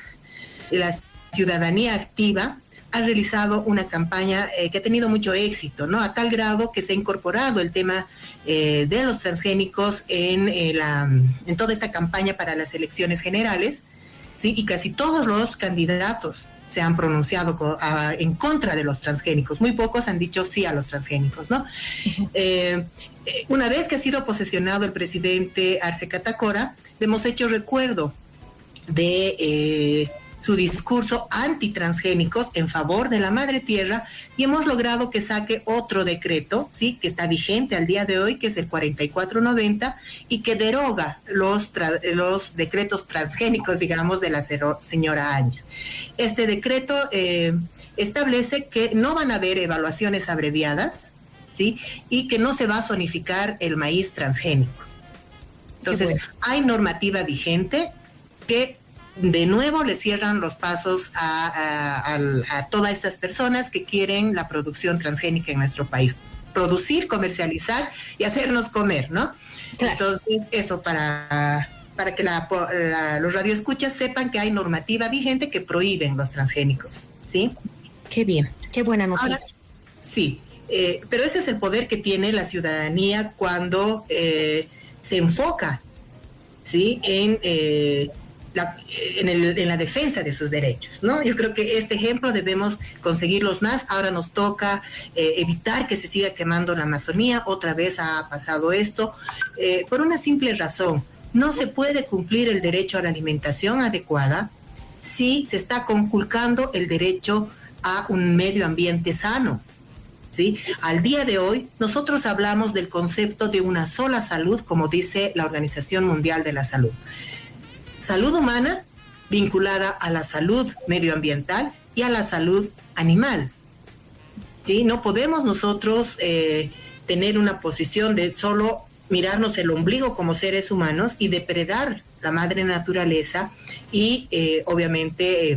S4: la ciudadanía activa ha realizado una campaña que ha tenido mucho éxito, ¿no? A tal grado que se ha incorporado el tema de los transgénicos en toda esta campaña para las elecciones generales, ¿sí? Y casi todos los candidatos se han pronunciado en contra de los transgénicos. Muy pocos han dicho sí a los transgénicos, ¿no? Uh-huh. Una vez que ha sido posesionado el presidente Arce Catacora, le hemos hecho recuerdo de su discurso antitransgénicos en favor de la madre tierra y hemos logrado que saque otro decreto, ¿sí? Que está vigente al día de hoy, que es el 4490 y que deroga los decretos transgénicos, digamos, de la señora Áñez. Este decreto establece que no van a haber evaluaciones abreviadas, ¿sí? Y que no se va a zonificar el maíz transgénico. Entonces, hay normativa vigente que de nuevo le cierran los pasos a todas estas personas que quieren la producción transgénica en nuestro país. Producir, comercializar y hacernos comer, ¿no? Claro. Entonces, eso para que los radioescuchas sepan que hay normativa vigente que prohíben los transgénicos, ¿sí?
S3: Qué bien, qué buena noticia.
S4: Ahora, sí, pero ese es el poder que tiene la ciudadanía cuando se enfoca, ¿sí? En la defensa de sus derechos, ¿no? Yo creo que este ejemplo debemos conseguirlos más. Ahora nos toca evitar que se siga quemando la Amazonía. Otra vez ha pasado esto por una simple razón. No se puede cumplir el derecho a la alimentación adecuada si se está conculcando el derecho a un medio ambiente sano, ¿sí? Al día de hoy, nosotros hablamos del concepto de una sola salud, como dice la Organización Mundial de la Salud. Salud humana vinculada a la salud medioambiental y a la salud animal. ¿Sí? No podemos nosotros tener una posición de solo mirarnos el ombligo como seres humanos y depredar la madre naturaleza y obviamente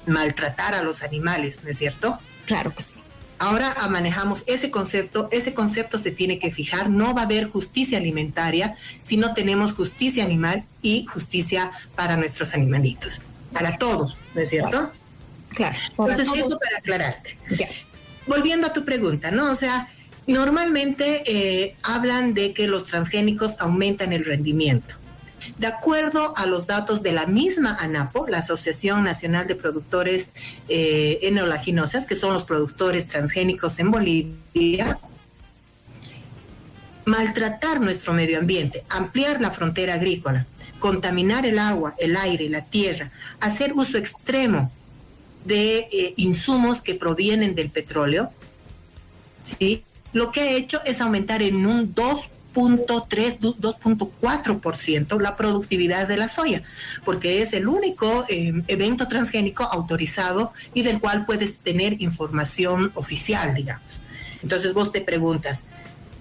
S4: maltratar a los animales, ¿no es cierto?
S3: Claro que sí.
S4: Ahora manejamos ese concepto se tiene que fijar, no va a haber justicia alimentaria si no tenemos justicia animal y justicia para nuestros animalitos, para todos, ¿no es cierto?
S3: Claro.
S4: Entonces eso para aclararte. Ya. Volviendo a tu pregunta, ¿no? O sea, normalmente hablan de que los transgénicos aumentan el rendimiento. De acuerdo a los datos de la misma ANAPO, la Asociación Nacional de Productores Eneolaginosas, que son los productores transgénicos en Bolivia, maltratar nuestro medio ambiente, ampliar la frontera agrícola, contaminar el agua, el aire, la tierra, hacer uso extremo de insumos que provienen del petróleo, ¿sí? Lo que ha hecho es aumentar en un 2.4% la productividad de la soya, porque es el único evento transgénico autorizado y del cual puedes tener información oficial, digamos. Entonces vos te preguntas,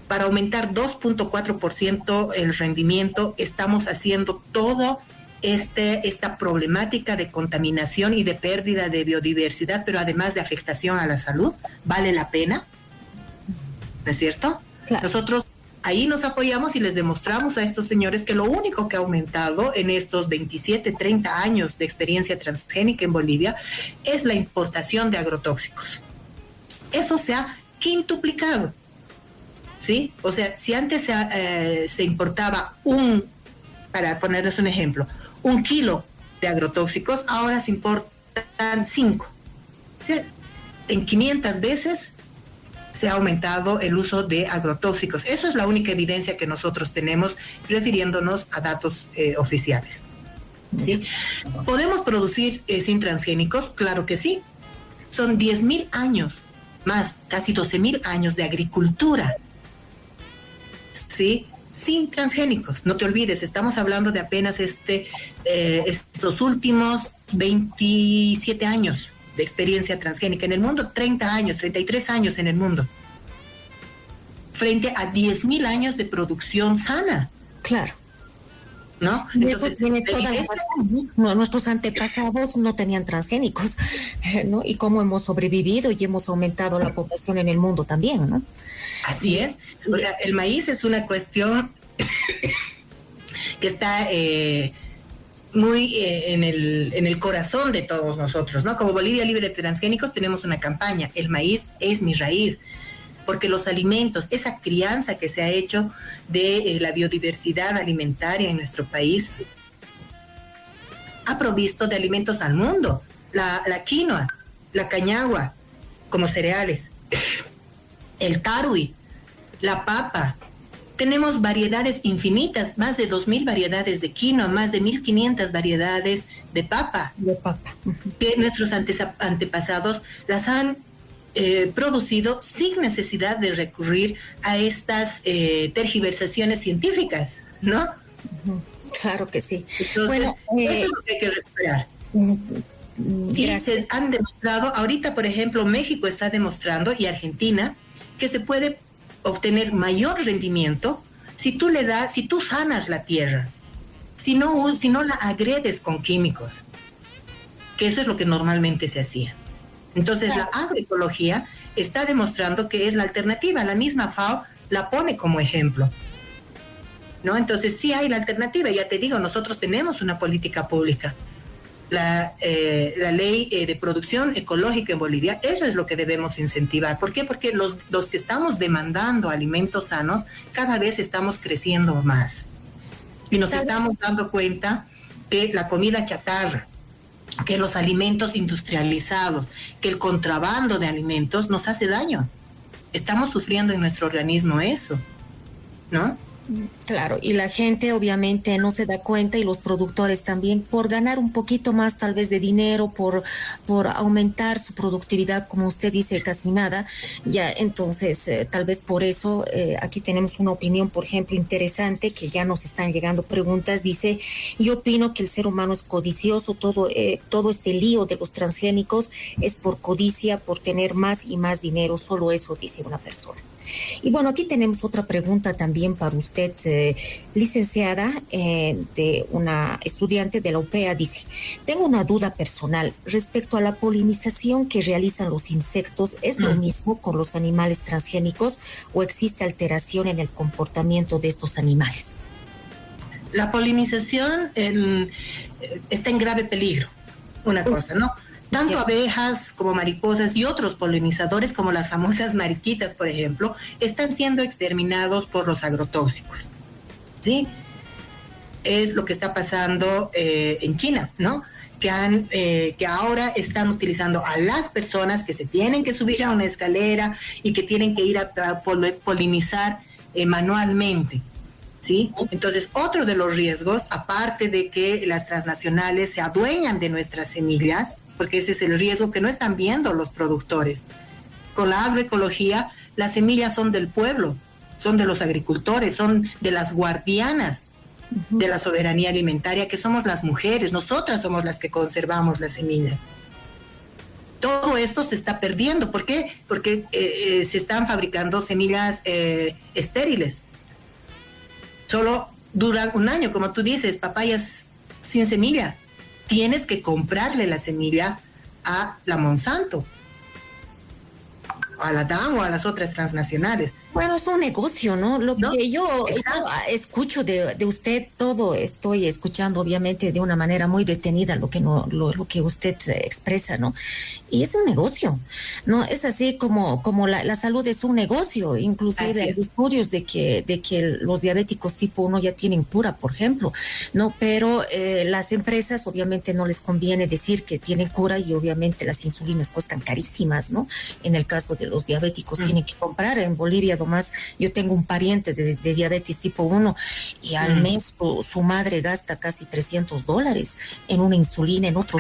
S4: para aumentar 2.4% el rendimiento, estamos haciendo todo esta problemática de contaminación y de pérdida de biodiversidad, pero además de afectación a la salud, ¿vale la pena? ¿No es cierto? Claro. Nosotros ahí nos apoyamos y les demostramos a estos señores que lo único que ha aumentado en estos 27, 30 años de experiencia transgénica en Bolivia es la importación de agrotóxicos. Eso se ha quintuplicado, ¿sí? O sea, si antes se importaba para ponerles un ejemplo, 1 kilo de agrotóxicos, ahora se importan 5. O sea, en 500 veces se ha aumentado el uso de agrotóxicos. Eso es la única evidencia que nosotros tenemos refiriéndonos a datos oficiales. ¿Sí? ¿Podemos producir sin transgénicos? Claro que sí. Son 10.000 años, más casi 12.000 años de agricultura, ¿sí? Sin transgénicos. No te olvides, estamos hablando de apenas estos últimos 27 años de experiencia transgénica. En el mundo, 30 años, 33 años en el mundo. Frente a 10.000 años de producción sana.
S3: Claro.
S4: ¿No?
S3: Entonces, eso tiene toda la razón, ¿no? Nuestros antepasados no tenían transgénicos, ¿no? Y cómo hemos sobrevivido y hemos aumentado la población en el mundo también, ¿no?
S4: Así es. O sea, el maíz es una cuestión que está muy en el corazón de todos nosotros, ¿no? Como Bolivia Libre de Transgénicos tenemos una campaña, el maíz es mi raíz, porque los alimentos, esa crianza que se ha hecho de la biodiversidad alimentaria en nuestro país, ha provisto de alimentos al mundo, la quinoa, la cañagua, como cereales, el tarwi, la papa. Tenemos variedades infinitas, más de 2.000 variedades de quinoa, más de 1.500 variedades de papa. Que nuestros antepasados las han producido sin necesidad de recurrir a estas tergiversaciones científicas, ¿no?
S3: Claro que sí.
S4: Entonces, eso es lo que hay que recuperar. Y se han demostrado, ahorita por ejemplo México está demostrando, y Argentina, que se puede obtener mayor rendimiento si tú sanas la tierra, si no la agredes con químicos, que eso es lo que normalmente se hacía. Entonces la agroecología está demostrando que es la alternativa, la misma FAO la pone como ejemplo, ¿no? Entonces sí hay la alternativa, ya te digo, nosotros tenemos una política pública. La ley de producción ecológica en Bolivia, eso es lo que debemos incentivar. ¿Por qué? Porque los que estamos demandando alimentos sanos, cada vez estamos creciendo más. Y nos estamos dando cuenta que la comida chatarra, que los alimentos industrializados, que el contrabando de alimentos nos hace daño. Estamos sufriendo en nuestro organismo eso, ¿no?
S3: Claro, y la gente obviamente no se da cuenta, y los productores también, por ganar un poquito más tal vez de dinero, por aumentar su productividad, como usted dice, casi nada, ya entonces tal vez por eso aquí tenemos una opinión, por ejemplo, interesante, que ya nos están llegando preguntas. Dice: yo opino que el ser humano es codicioso, todo este lío de los transgénicos es por codicia, por tener más y más dinero, solo eso dice una persona. Y bueno, aquí tenemos otra pregunta también para usted, licenciada, de una estudiante de la UPEA. Dice: tengo una duda personal respecto a la polinización que realizan los insectos. ¿Es lo mismo con los animales transgénicos o existe alteración en el comportamiento de estos animales?
S4: La polinización está en grave peligro, una cosa, ¿no? Tanto abejas como mariposas y otros polinizadores, como las famosas mariquitas, por ejemplo, están siendo exterminados por los agrotóxicos, ¿sí? Es lo que está pasando en China, ¿no? Que ahora están utilizando a las personas que se tienen que subir a una escalera y que tienen que ir a polinizar manualmente, ¿sí? Entonces, otro de los riesgos, aparte de que las transnacionales se adueñan de nuestras semillas, porque ese es el riesgo que no están viendo los productores. Con la agroecología, las semillas son del pueblo, son de los agricultores, son de las guardianas de la soberanía alimentaria, que somos las mujeres. Nosotras somos las que conservamos las semillas. Todo esto se está perdiendo. ¿Por qué? Porque se están fabricando semillas estériles. Solo duran un año, como tú dices, papayas sin semilla. Tienes que comprarle la semilla a la Monsanto, a la DAM o a las otras transnacionales.
S3: Bueno, es un negocio, ¿no? Lo que yo escucho de usted, todo estoy escuchando obviamente de una manera muy detenida lo que usted expresa, ¿no? Y es un negocio, ¿no? Es así como la salud es un negocio. Inclusive hay estudios de que los diabéticos tipo 1 ya tienen cura, por ejemplo, ¿no? Pero las empresas obviamente no les conviene decir que tienen cura, y obviamente las insulinas cuestan carísimas, ¿no? En el caso de los diabéticos tienen que comprar. En Bolivia más, yo tengo un pariente de diabetes tipo 1 y al mes su madre gasta casi $300 en una insulina, en otro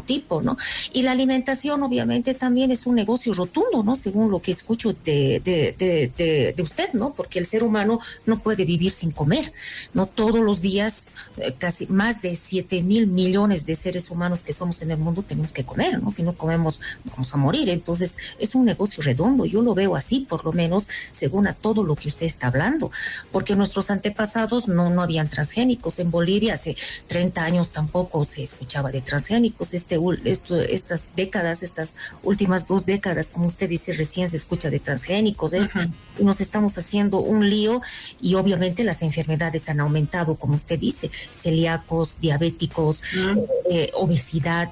S3: tipo, ¿no? Y la alimentación obviamente también es un negocio rotundo, ¿no? Según lo que escucho de usted, ¿no? Porque el ser humano no puede vivir sin comer, ¿no? Todos los días, casi más de 7,000 millones de seres humanos que somos en el mundo tenemos que comer, ¿no? Si no comemos, vamos a morir. Entonces, es un negocio redondo. Yo lo veo así, por lo menos, según a todo lo que usted está hablando, porque nuestros antepasados no habían transgénicos. En Bolivia hace 30 años tampoco se escuchaba de transgénicos. Estas décadas, estas últimas 2 décadas, como usted dice, recién se escucha de transgénicos, y nos estamos haciendo un lío, y obviamente las enfermedades han aumentado, como usted dice, celíacos, diabéticos, obesidad,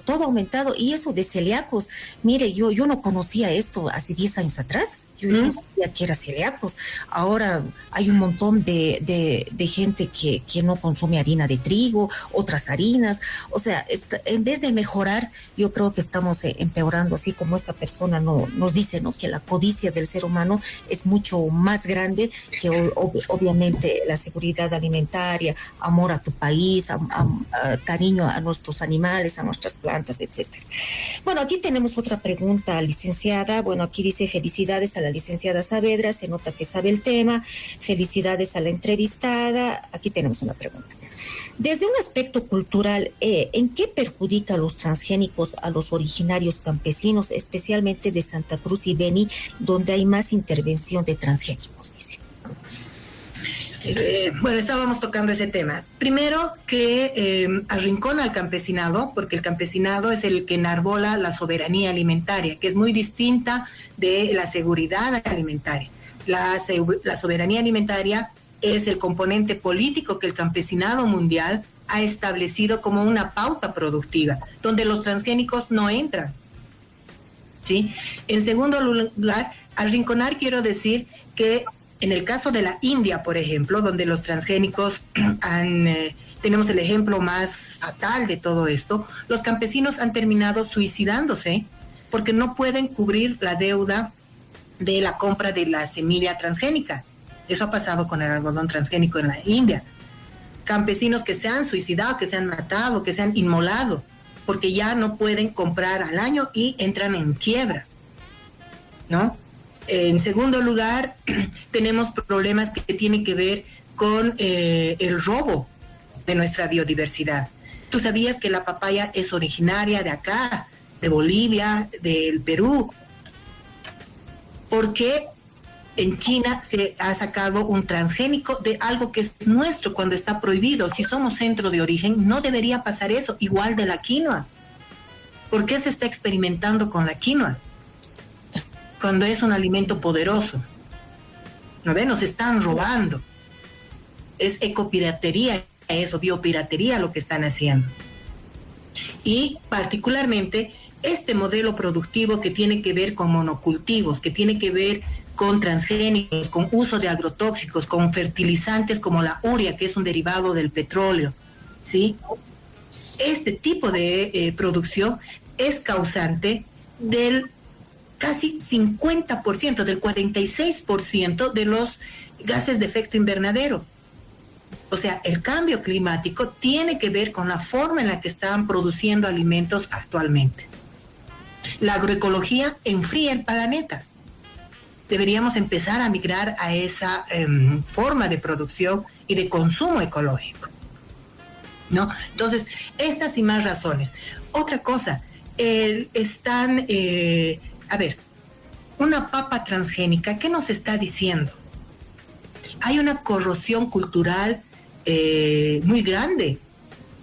S3: todo aumentado, y eso de celíacos, mire, yo no conocía esto hace 10 años atrás. Yo no sabía que era celíacos. Ahora hay un montón de gente que no consume harina de trigo, otras harinas. O sea, en vez de mejorar, yo creo que estamos empeorando, así como esta persona nos dice, ¿no? Que la codicia del ser humano es mucho más grande que obviamente la seguridad alimentaria, amor a tu país, cariño a nuestros animales, a nuestras plantas, etcétera. Bueno, aquí tenemos otra pregunta, licenciada. Bueno, aquí dice: felicidades a la licenciada Saavedra, se nota que sabe el tema. Felicidades a la entrevistada. Aquí tenemos una pregunta. Desde un aspecto cultural, ¿en qué perjudica a los transgénicos a los originarios campesinos, especialmente de Santa Cruz y Beni, donde hay más intervención de transgénicos? Dice.
S4: Bueno, estábamos tocando ese tema. Primero, que arrincona al campesinado, porque el campesinado es el que enarbola la soberanía alimentaria, que es muy distinta de la seguridad alimentaria. La soberanía alimentaria es el componente político que el campesinado mundial ha establecido como una pauta productiva, donde los transgénicos no entran, ¿sí? En segundo lugar, arrinconar quiero decir que en el caso de la India, por ejemplo, donde los transgénicos tenemos el ejemplo más fatal de todo esto, los campesinos han terminado suicidándose porque no pueden cubrir la deuda de la compra de la semilla transgénica. Eso ha pasado con el algodón transgénico en la India. Campesinos que se han suicidado, que se han matado, que se han inmolado, porque ya no pueden comprar al año y entran en quiebra, ¿no? En segundo lugar, tenemos problemas que tienen que ver con el robo de nuestra biodiversidad. ¿Tú sabías que la papaya es originaria de acá, de Bolivia, del Perú? ¿Por qué en China se ha sacado un transgénico de algo que es nuestro cuando está prohibido? Si somos centro de origen, no debería pasar eso, igual de la quinoa. ¿Por qué se está experimentando con la quinoa? Cuando es un alimento poderoso. ¿No ven? Nos están robando. Es ecopiratería, eso, biopiratería lo que están haciendo. Y particularmente este modelo productivo que tiene que ver con monocultivos, que tiene que ver con transgénicos, con uso de agrotóxicos, con fertilizantes como la urea, que es un derivado del petróleo, ¿sí? Este tipo de producción es causante del casi 50%, del 46% de los gases de efecto invernadero. O sea, el cambio climático tiene que ver con la forma en la que están produciendo alimentos actualmente. La agroecología enfría el planeta. Deberíamos empezar a migrar a esa forma de producción y de consumo ecológico, ¿no? Entonces, estas y más razones. Otra cosa, a ver, una papa transgénica, ¿qué nos está diciendo? Hay una corrosión cultural muy grande.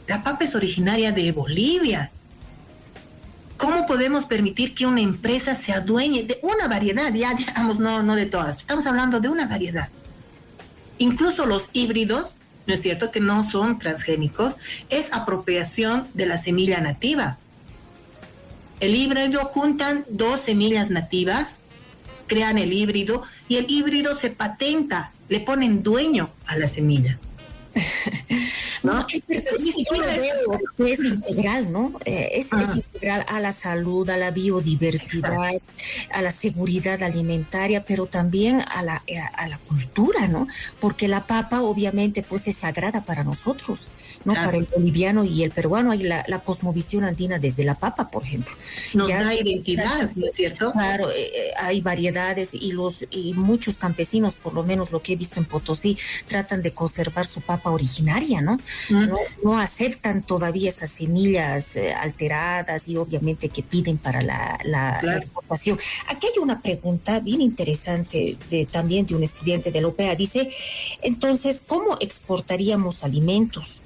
S4: La papa es originaria de Bolivia. ¿Cómo podemos permitir que una empresa se adueñe de una variedad? Ya digamos, no de todas. Estamos hablando de una variedad. Incluso los híbridos, ¿no es cierto?, que no son transgénicos, es apropiación de la semilla nativa. El híbrido juntan 2 semillas nativas, crean el híbrido y el híbrido se patenta, le ponen dueño a la semilla.
S3: ¿No? Yo lo veo que es integral, ¿no? Es integral a la salud, a la biodiversidad, a la seguridad alimentaria, pero también a la cultura, ¿no? Porque la papa obviamente pues es sagrada para nosotros, ¿no? Claro. Para el boliviano y el peruano hay la cosmovisión andina desde la papa, por ejemplo.
S4: Nos da identidad, ¿no es cierto?
S3: Claro, hay variedades y muchos campesinos, por lo menos lo que he visto en Potosí, tratan de conservar su papa originaria, ¿no? No aceptan todavía esas semillas alteradas y obviamente que piden para la exportación. Aquí hay una pregunta bien interesante también de un estudiante de la UPEA. Dice, entonces, ¿cómo exportaríamos alimentos?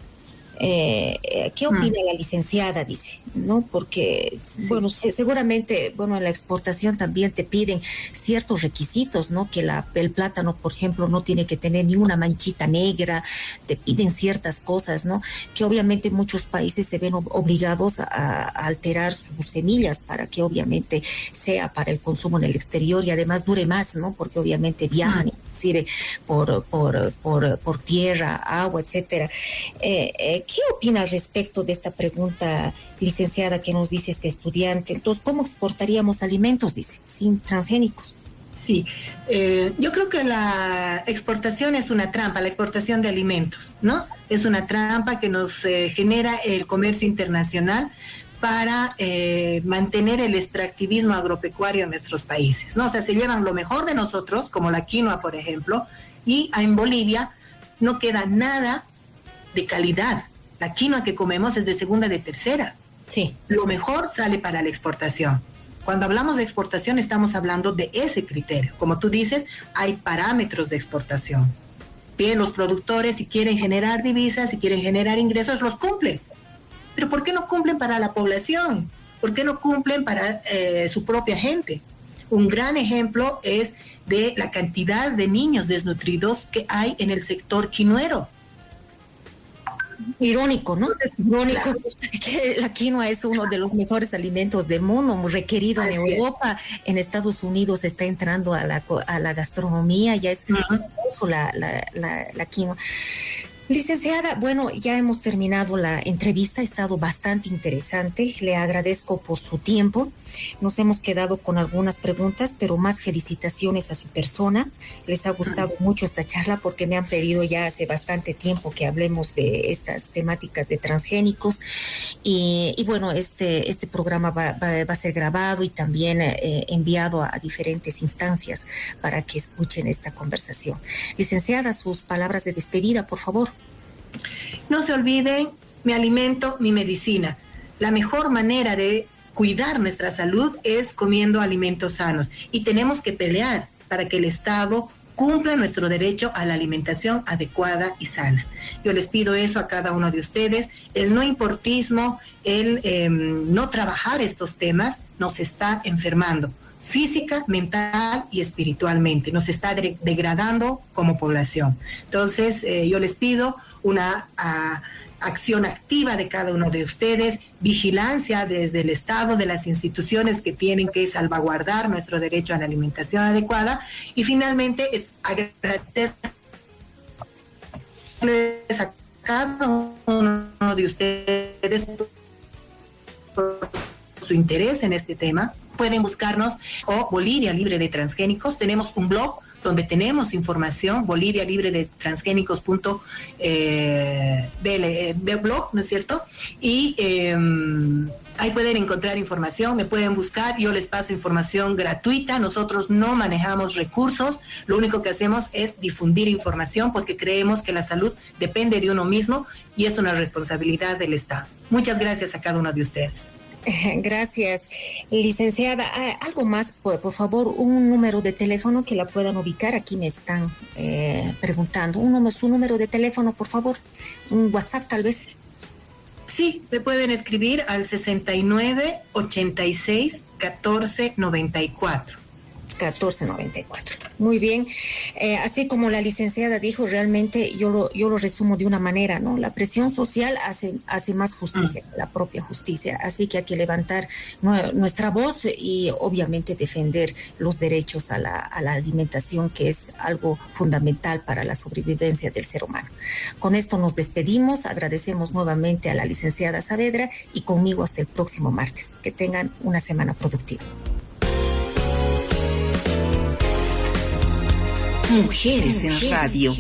S3: ¿Qué opina la licenciada? Dice, ¿no? Porque, bueno, seguramente, bueno, en la exportación también te piden ciertos requisitos, ¿no? Que el plátano, por ejemplo, no tiene que tener ni una manchita negra, te piden ciertas cosas, ¿no? Que obviamente muchos países se ven obligados a alterar sus semillas para que obviamente sea para el consumo en el exterior y además dure más, ¿no? Porque obviamente viajan inclusive por tierra, agua, etcétera. ¿Qué opina al respecto de esta pregunta, licenciada, que nos dice este estudiante? Entonces, ¿cómo exportaríamos alimentos, dice, sin transgénicos?
S4: Sí, yo creo que la exportación es una trampa, la exportación de alimentos, ¿no? Es una trampa que nos genera el comercio internacional para mantener el extractivismo agropecuario en nuestros países, ¿no? O sea, se llevan lo mejor de nosotros, como la quinoa, por ejemplo, y en Bolivia no queda nada de calidad. La quinoa que comemos es de segunda, de tercera.
S3: Sí.
S4: Lo mejor sale para la exportación. Cuando hablamos de exportación estamos hablando de ese criterio. Como tú dices, hay parámetros de exportación. Bien, los productores, si quieren generar divisas, si quieren generar ingresos, los cumplen. Pero ¿por qué no cumplen para la población? ¿Por qué no cumplen para su propia gente? Un gran ejemplo es de la cantidad de niños desnutridos que hay en el sector quinoero.
S3: Irónico, ¿no? Irónico, claro. Que la quinoa es uno de los mejores alimentos del mundo, muy requerido en Europa, en Estados Unidos está entrando a la gastronomía, ya es famoso la quinoa. Licenciada, bueno, ya hemos terminado la entrevista, ha estado bastante interesante, le agradezco por su tiempo, nos hemos quedado con algunas preguntas, pero más felicitaciones a su persona, les ha gustado mucho esta charla porque me han pedido ya hace bastante tiempo que hablemos de estas temáticas de transgénicos y bueno, este programa va a ser grabado y también enviado a diferentes instancias para que escuchen esta conversación. Licenciada, sus palabras de despedida, por favor.
S4: No se olviden, mi alimento, mi medicina. La mejor manera de cuidar nuestra salud es comiendo alimentos sanos y tenemos que pelear para que el Estado cumpla nuestro derecho a la alimentación adecuada y sana. Yo les pido eso a cada uno de ustedes. El no importismo, el no trabajar estos temas nos está enfermando física, mental y espiritualmente. Nos está degradando como población. Entonces, yo les pido una acción activa de cada uno de ustedes, vigilancia desde el Estado, de las instituciones que tienen que salvaguardar nuestro derecho a la alimentación adecuada. Y finalmente es agradecerles a cada uno de ustedes por su interés en este tema. Pueden buscarnos o Bolivia Libre de Transgénicos. Tenemos un blog donde tenemos información, Bolivia Libre de Transgénicos blog, ¿no es cierto? Y ahí pueden encontrar información, me pueden buscar, yo les paso información gratuita. Nosotros no manejamos recursos, lo único que hacemos es difundir información porque creemos que la salud depende de uno mismo y es una responsabilidad del Estado. Muchas gracias a cada uno de ustedes.
S3: Gracias, licenciada. Algo más, por favor, un número de teléfono que la puedan ubicar. Aquí me están preguntando. Su número de teléfono, por favor. Un WhatsApp, tal vez.
S4: Sí, me pueden escribir al 69 86 14 94.
S3: 1494. Muy bien. Así como la licenciada dijo, realmente yo lo resumo de una manera, ¿no? La presión social hace más justicia, la propia justicia. Así que hay que levantar nuestra voz y obviamente defender los derechos a la alimentación, que es algo fundamental para la sobrevivencia del ser humano. Con esto nos despedimos. Agradecemos nuevamente a la licenciada Saavedra y conmigo hasta el próximo martes. Que tengan una semana productiva.
S1: Mujeres en Radio.